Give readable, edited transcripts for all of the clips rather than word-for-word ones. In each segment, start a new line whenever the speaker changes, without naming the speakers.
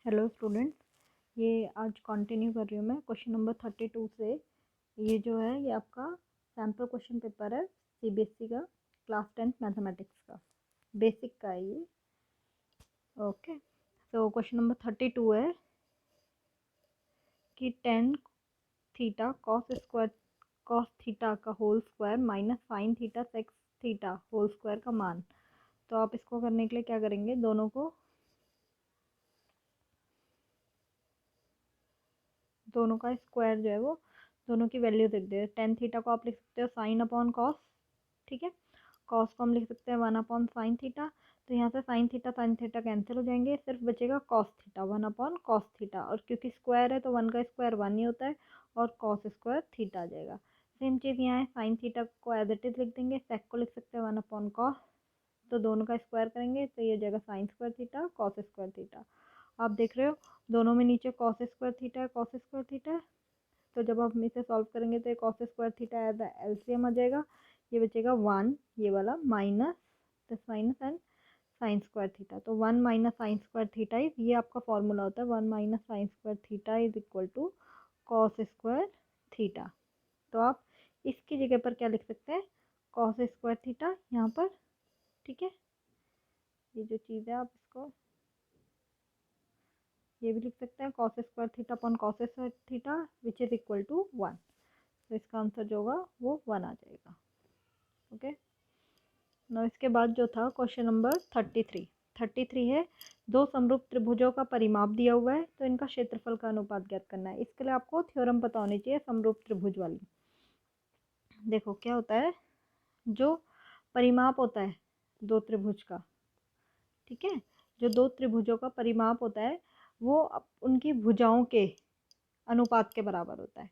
Hello students, ये आज continue कर रही हूँ मैं क्वेश्चन नंबर 32 से। ये जो है ये आपका सैम्पल क्वेश्चन पेपर है सीबीएसई का, क्लास 10 मैथमेटिक्स का, बेसिक का है ये। ओके, तो क्वेश्चन नंबर 32 है कि टेन थीटा कॉस थीटा का whole square minus sine theta sec theta whole square का मान। तो आप इसको करने के लिए क्या करेंगे, दोनों का स्क्वायर जो है वो दोनों की वैल्यू लिख दे। टेन थीटा को आप लिख सकते हो साइन अपॉन कॉस, ठीक है। कॉस को हम लिख सकते हैं 1 अपॉन साइन थीटा। तो यहाँ से साइन थीटा कैंसिल हो जाएंगे, सिर्फ बचेगा cos theta 1 upon cos theta. और क्योंकि स्क्वायर है तो 1 का स्क्वायर 1 ही होता है और कॉस स्क्वायर थीटा आ जाएगा। सेम चीज़ यहाँ है, साइन थीटा को एज इट इज लिख देंगे, सेक को लिख सकते हैं 1 अपॉन कॉस। तो दोनों का स्क्वायर करेंगे तो ये हो जाएगा sine square theta cos square theta. आप देख रहे हो दोनों में नीचे कॉस स्क्वायर थीटा है, कॉस स्क्वायर थीटा है। तो जब आप इसे सॉल्व करेंगे तो ये cos square theta as LCM आ जाएगा। ये बचेगा 1, ये वाला minus this minus and sine square theta. तो 1 minus sine square theta is, ये आपका फॉर्मूला होता है, 1 minus sine square theta is equal to cos square theta. तो आप इसकी जगह पर क्या लिख सकते हैं, कॉस स्क्वायर थीटा यहाँ पर, ठीक है। ये जो चीज़ है आप इसको ये भी लिख सकते हैं, cos square theta upon cos square theta which is equal to 1। तो इसका आंसर जो होगा वो 1 आ जाएगा। ओके, ना इसके बाद जो था क्वेश्चन नंबर 33 है, दो समरूप त्रिभुजों का परिमाप दिया हुआ है तो इनका क्षेत्रफल का अनुपात ज्ञात करना है। इसके लिए आपको थ्योरम पता होनी चाहिए समरूप त्रिभुज वाली। देखो क्या होता है, जो परिमाप होता है दो त्रिभुज का, ठीक है, जो दो त्रिभुजों का परिमाप होता है वो उनकी भुजाओं के अनुपात के बराबर होता है।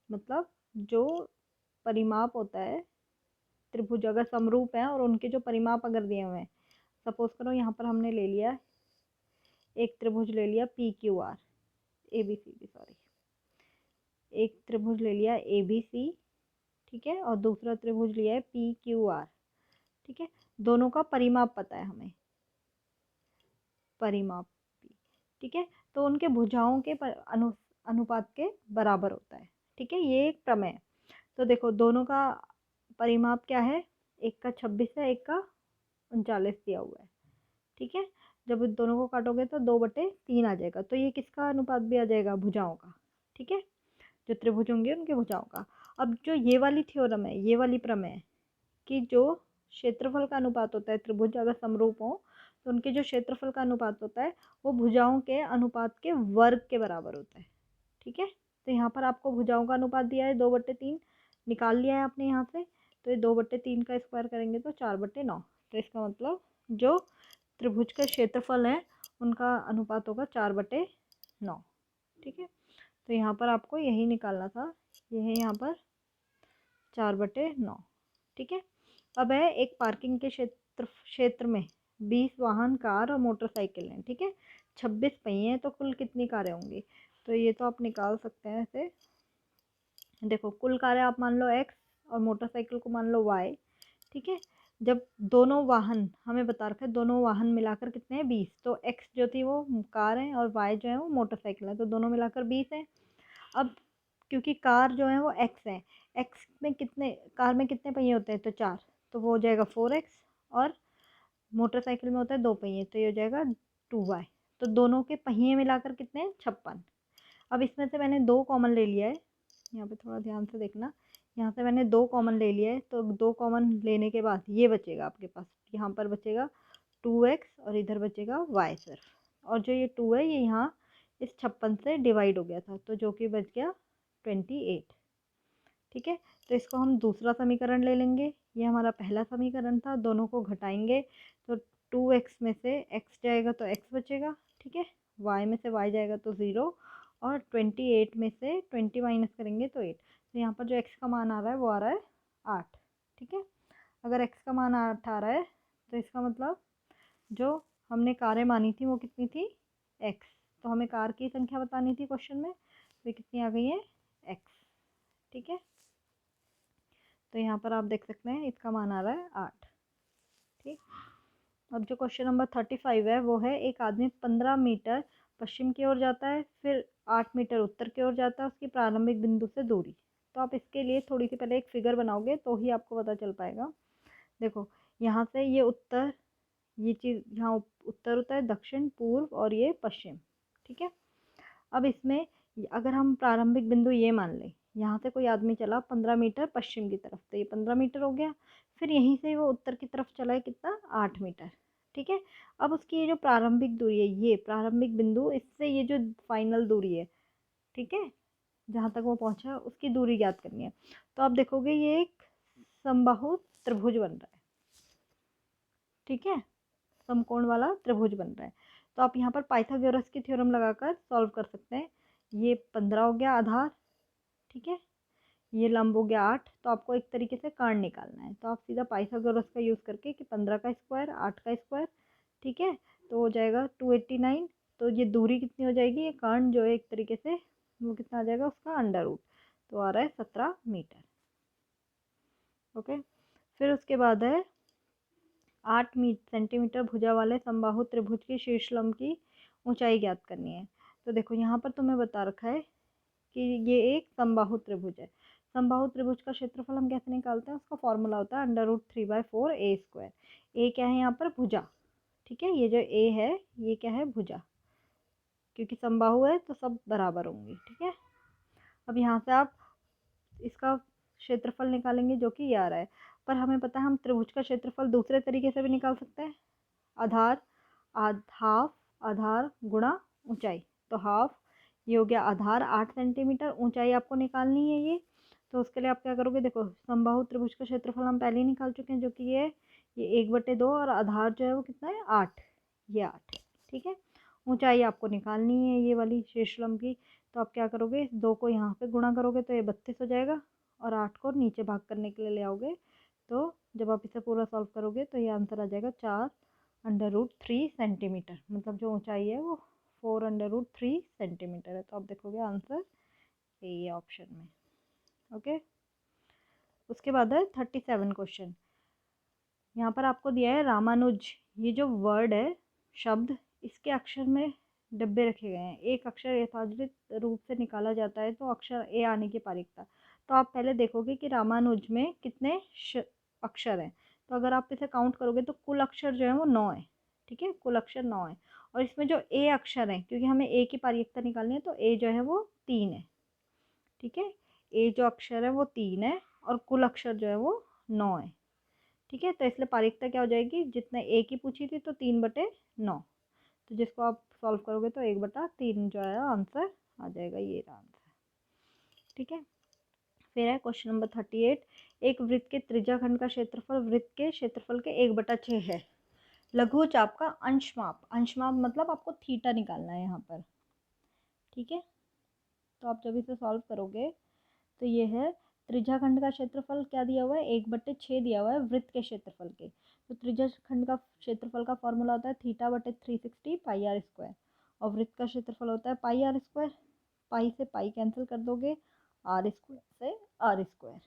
मतलब जो परिमाप होता है, त्रिभुज अगर समरूप है और उनके जो परिमाप अगर दिए हुए हैं, सपोज करो यहाँ पर हमने ले लिया एक त्रिभुज ले लिया P Q R A B C B sorry एक त्रिभुज ले लिया ए बी सी, ठीक है, और दूसरा त्रिभुज लिया है पी क्यू आर, ठीक है। दोनों का परिमाप पता है हमें, परिमाप P, ठीक है। तो उनके भुजाओं के अनुपात के बराबर होता है, ठीक है, ये एक प्रमेय है। तो देखो दोनों का परिमाप क्या है, एक का 26 है, एक का 39 दिया हुआ है, ठीक है। जब दोनों को काटोगे तो 2/3 आ जाएगा। तो ये किसका अनुपात भी आ जाएगा, भुजाओं का, ठीक है, जो त्रिभुज होंगे उनके भुजाओं का। अब जो ये वाली थ्योरम है, ये वाली प्रमेय है कि जो क्षेत्रफल का अनुपात होता है, त्रिभुज अगर समरूप हो तो उनके जो क्षेत्रफल का अनुपात होता है वो भुजाओं के अनुपात के वर्ग के बराबर होता है, ठीक है। तो यहाँ पर आपको भुजाओं का अनुपात दिया है 2/3, निकाल लिया है आपने यहाँ से। तो ये 2/3 का स्क्वायर करेंगे तो 4/9। तो इसका मतलब जो त्रिभुज का क्षेत्रफल है उनका अनुपात होगा 4/9, ठीक है। तो यहाँ पर आपको यही निकालना था, ये है यहाँ पर 4/9, ठीक है। अब है एक पार्किंग के क्षेत्र में 20 वाहन, कार और मोटरसाइकिल हैं, ठीक है। 26 पहिए हैं तो कुल कितनी कारें होंगी। तो ये तो आप निकाल सकते हैं ऐसे, देखो कुल कारें आप मान लो x और मोटरसाइकिल को मान लो y, ठीक है। जब दोनों वाहन हमें बता रखा है, दोनों वाहन मिलाकर कितने हैं 20, तो x जो थी वो कार है और y जो है वो मोटरसाइकिल है, तो दोनों मिलाकर 20 है। अब क्योंकि कार जो है वो x है, x में कितने, कार में कितने पहिए होते हैं तो 4, तो वो हो जाएगा 4x। और मोटरसाइकिल में होता है 2 पहिए, तो ये हो जाएगा 2y। तो दोनों के पहिए मिलाकर कितने हैं 56। अब इसमें से मैंने 2 कॉमन ले लिया है, यहाँ पे थोड़ा ध्यान से देखना, यहाँ से मैंने 2 कॉमन ले लिया है। तो 2 कॉमन लेने के बाद ये बचेगा आपके पास, यहाँ पर बचेगा 2x और इधर बचेगा y सिर्फ। और जो ये 2 है ये यहाँ इस 56 से डिवाइड हो गया था, तो जो कि बच गया 28, ठीक है। तो इसको हम दूसरा समीकरण ले लेंगे, ये हमारा पहला समीकरण था, दोनों को घटाएंगे तो 2x में से x जाएगा तो x बचेगा, ठीक है, y में से y जाएगा तो 0, और 28 में से 20 माइनस करेंगे तो 8। तो यहाँ पर जो x का मान आ रहा है वो आ रहा है 8, ठीक है। अगर x का मान 8 आ रहा है तो इसका मतलब जो हमने कारें मानी थी वो कितनी थी x, तो हमें कार की संख्या बतानी थी क्वेश्चन में, तो कितनी आ गई है x, ठीक है। तो यहाँ पर आप देख सकते हैं इसका मान आ रहा है 8, ठीक। अब जो क्वेश्चन नंबर 35 है वो है, एक आदमी 15 मीटर पश्चिम की ओर जाता है, फिर 8 मीटर उत्तर की ओर जाता है उसकी प्रारंभिक बिंदु से दूरी। तो आप इसके लिए थोड़ी सी पहले एक फिगर बनाओगे तो ही आपको पता चल पाएगा। देखो यहाँ से ये उत्तर, ये चीज़ यहाँ उत्तर होता है, दक्षिण, पूर्व और ये पश्चिम, ठीक है। अब इसमें अगर हम प्रारंभिक बिंदु ये मान लें, यहाँ से कोई आदमी चला 15 मीटर पश्चिम की तरफ, तो ये 15 मीटर हो गया। फिर यहीं से वो उत्तर की तरफ चला है कितना, 8 मीटर, ठीक है। अब उसकी ये जो प्रारंभिक दूरी है, ये प्रारंभिक बिंदु, इससे ये जो फाइनल दूरी है, ठीक है, जहाँ तक वो पहुँचा उसकी दूरी ज्ञात करनी है। तो आप देखोगे ये एक समबाहु त्रिभुज बन रहा है, ठीक है, समकोण वाला त्रिभुज बन रहा है। तो आप यहाँ पर पाइथागोरस की थ्योरम लगाकर सॉल्व कर सकते हैं। ये 15 हो गया आधार, ठीक है, ये लंब हो गया 8। तो आपको एक तरीके से कर्ण निकालना है, तो आप सीधा पाइथागोरस का यूज़ करके कि 15 का स्क्वायर 8 का स्क्वायर, ठीक है, तो हो जाएगा 289। तो ये दूरी कितनी हो जाएगी, ये कर्ण जो है एक तरीके से वो कितना आ जाएगा उसका अंडर रूट, तो आ रहा है 17 मीटर। ओके, फिर उसके बाद है 8 सेंटीमीटर भुजा वाले समबाहु त्रिभुज की शीर्ष लंब की ऊंचाई ज्ञात करनी है। तो देखो यहाँ पर तुम्हें बता रखा है कि ये एक समबाहु त्रिभुज है। समबाहु त्रिभुज का क्षेत्रफल हम कैसे निकालते हैं, उसका फॉर्मूला होता है √3/4 ए स्क्वायर। ए क्या है यहाँ पर, भुजा, ठीक है, ये जो ए है ये क्या है, भुजा, क्योंकि समबाहु है तो सब बराबर होंगी, ठीक है। अब यहाँ से आप इसका क्षेत्रफल निकालेंगे जो कि ये आ रहा है, पर हमें पता है हम त्रिभुज का क्षेत्रफल दूसरे तरीके से भी निकाल सकते हैं, आधार हाफ आधार गुणा ऊंचाई। तो हाफ, ये हो गया आधार 8 सेंटीमीटर, ऊंचाई आपको निकालनी है ये। तो उसके लिए आप क्या करोगे, देखो समबाहु त्रिभुज का क्षेत्रफल हम पहले ही निकाल चुके हैं जो कि ये 1/2 और आधार जो है वो कितना है 8, ये 8, ठीक है। ऊंचाई आपको निकालनी है ये वाली शीर्षलंब की। तो आप क्या करोगे, इस 2 को यहाँ पे गुणा करोगे तो ये 32 हो जाएगा, और 8 को नीचे भाग करने के लिए ले आओगे। तो जब आप इसे पूरा सॉल्व करोगे तो ये आंसर आ जाएगा 4√3 सेंटीमीटर, मतलब जो ऊंचाई है वो 4√3 सेंटीमीटर है। तो आप देखोगे आंसर ये ऑप्शन में। ओके, उसके बाद है 37 क्वेश्चन। यहाँ पर आपको दिया है रामानुज, ये जो वर्ड है शब्द, इसके अक्षर में डब्बे रखे गए हैं। एक अक्षर यथाचित रूप से निकाला जाता है तो अक्षर ए आने की पारिकता। तो आप पहले देखोगे कि रामानुज में कितने अक्षर हैं। तो अगर आप इसे काउंट करोगे तो कुल अक्षर जो है वो 9 है, ठीक है, कुल अक्षर 9 है। और इसमें जो ए अक्षर है, क्योंकि हमें ए की पारिकता निकालनी है, तो ए जो है वो 3 है, ठीक है, ए जो अक्षर है वो 3 है और कुल अक्षर जो है वो 9 है, ठीक है। तो इसलिए पारिकता क्या हो जाएगी, जितने ए की पूछी थी तो 3/9, तो जिसको आप सॉल्व करोगे तो 1/3 जो है आंसर आ जाएगा, ये रहा आंसर, ठीक है। फिर है क्वेश्चन नंबर 38। एक वृत्त के त्रिज्याखंड का क्षेत्रफल वृत्त के क्षेत्रफल के 1/6 है। लघु चाप का अंश माप, अंश माप मतलब आपको थीटा निकालना है यहाँ पर, ठीक है। तो आप जब इसे सॉल्व करोगे तो ये है त्रिज्याखंड का क्षेत्रफल क्या दिया हुआ है, 1/6 दिया हुआ है वृत्त के क्षेत्रफल के। तो त्रिज्याखंड का क्षेत्रफल का फॉर्मूला होता है θ/360 πr², और वृत्त का क्षेत्रफल होता है πr²। पाई से पाई कैंसिल कर दोगे, r² से r²,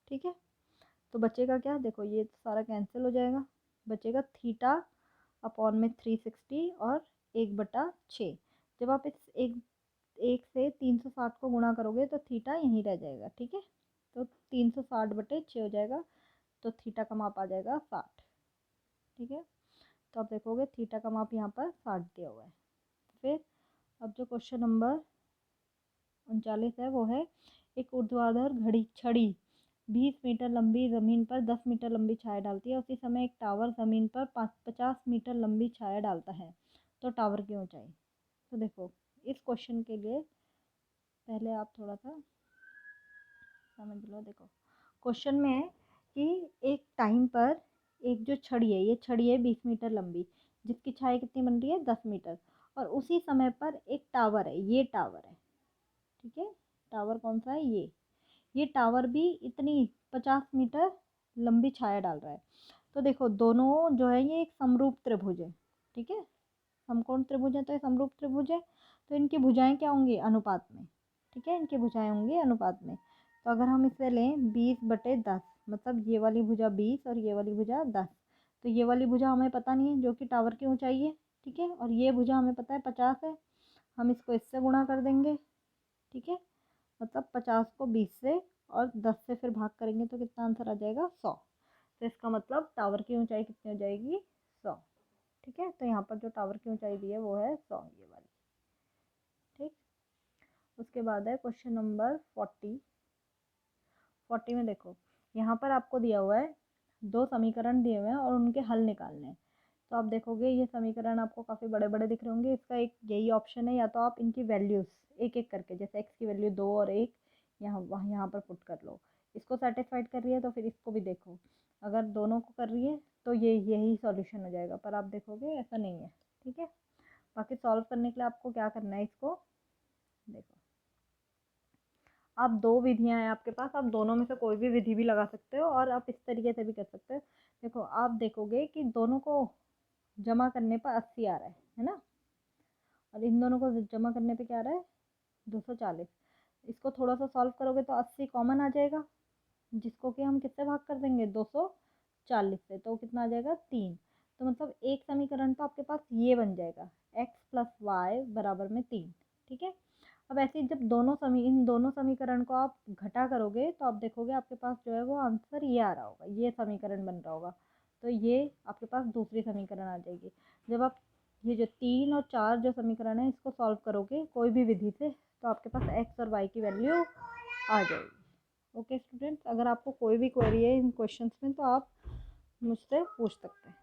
ठीक है। तो बचेगा क्या, देखो ये सारा कैंसिल हो जाएगा, बचेगा θ/360 और 1/6। जब आप इस एक से 360 को गुणा करोगे तो थीटा यहीं रह जाएगा, ठीक है। तो 360/6 हो जाएगा, तो थीटा का माप आ जाएगा 60, ठीक है। तो आप देखोगे थीटा का माप यहाँ पर 60 दिया हुआ है। फिर अब जो क्वेश्चन नंबर 39 है वो है, एक ऊर्ध्वाधर छड़ी 20 मीटर लंबी ज़मीन पर 10 मीटर लंबी छाया डालती है। उसी समय एक टावर ज़मीन पर 50 मीटर लंबी छाया डालता है, तो टावर की ऊंचाई। तो देखो इस क्वेश्चन के लिए पहले आप थोड़ा सा समझ लो। देखो क्वेश्चन में है कि एक टाइम पर एक जो छड़ी है, ये छड़ी है 20 मीटर लंबी, जिसकी छाया कितनी बन रही है 10 मीटर, और उसी समय पर एक टावर है, ये टावर है, ठीक है। टावर कौन सा है, ये टावर भी इतनी 50 मीटर लंबी छाया डाल रहा है। तो देखो दोनों जो है ये एक समरूप त्रिभुज है, ठीक है, समकोण त्रिभुज है तो ये समरूप त्रिभुज है। तो इनकी भुजाएं क्या होंगी, अनुपात में, ठीक है, इनकी भुजाएं होंगी अनुपात में। तो अगर हम इसे लें 20/10, मतलब ये वाली भुजा 20 और ये वाली भुजा 10, तो ये वाली भुजा हमें पता नहीं है जो कि टावर की ऊंचाई है, ठीक है, और ये भुजा हमें पता है 50 है। हम इसको इससे गुणा कर देंगे, ठीक है। मतलब 50 को 20 से और 10 से फिर भाग करेंगे तो कितना आंसर आ जाएगा, 100। तो इसका मतलब टावर की ऊंचाई कितनी हो जाएगी, 100। ठीक है, तो यहाँ पर जो टावर की ऊंचाई दी है वो है 100, ये वाली। ठीक, उसके बाद है क्वेश्चन नंबर 40 में देखो, यहाँ पर आपको दिया हुआ है 2 समीकरण दिए हुए हैं और उनके हल निकालने हैं। तो आप देखोगे ये समीकरण आपको काफ़ी बड़े बड़े दिख रहे होंगे। इसका एक यही ऑप्शन है, या तो आप इनकी वैल्यूज़ एक एक करके, जैसे एक्स की वैल्यू 2 और 1 यहाँ पर पुट कर लो। इसको सेटिस्फाइड कर रही है तो फिर इसको भी देखो, अगर दोनों को कर रही है तो ये यही सॉल्यूशन हो जाएगा, पर आप देखोगे ऐसा नहीं है। ठीक है, बाकी सॉल्व करने के लिए आपको क्या करना है, इसको देखो, आप 2 विधियां हैं आपके पास, आप दोनों में से कोई भी विधि भी लगा सकते हो और आप इस तरीके से भी कर सकते हो। देखो, आप देखोगे कि दोनों को जमा करने पर 80 आ रहा है ना, और इन दोनों को जमा करने पे क्या आ रहा है, 240। इसको थोड़ा सा सॉल्व करोगे तो 80 कॉमन आ जाएगा, जिसको कि हम किससे भाग कर देंगे, 240 से, तो कितना आ जाएगा, 3। तो मतलब एक समीकरण तो आपके पास ये बन जाएगा, x प्लस वाई बराबर में 3। ठीक है, अब ऐसे ही जब इन दोनों समीकरण को आप घटा करोगे तो आप देखोगे आपके पास जो है वो आंसर ये आ रहा होगा, ये समीकरण बन रहा होगा। तो ये आपके पास दूसरी समीकरण आ जाएगी। जब आप ये जो 3 और 4 जो समीकरण है इसको सॉल्व करोगे कोई भी विधि से, तो आपके पास एक्स और वाई की वैल्यू आ जाएगी। ओके स्टूडेंट्स, अगर आपको कोई भी क्वेरी है इन क्वेश्चंस में तो आप मुझसे पूछ सकते हैं।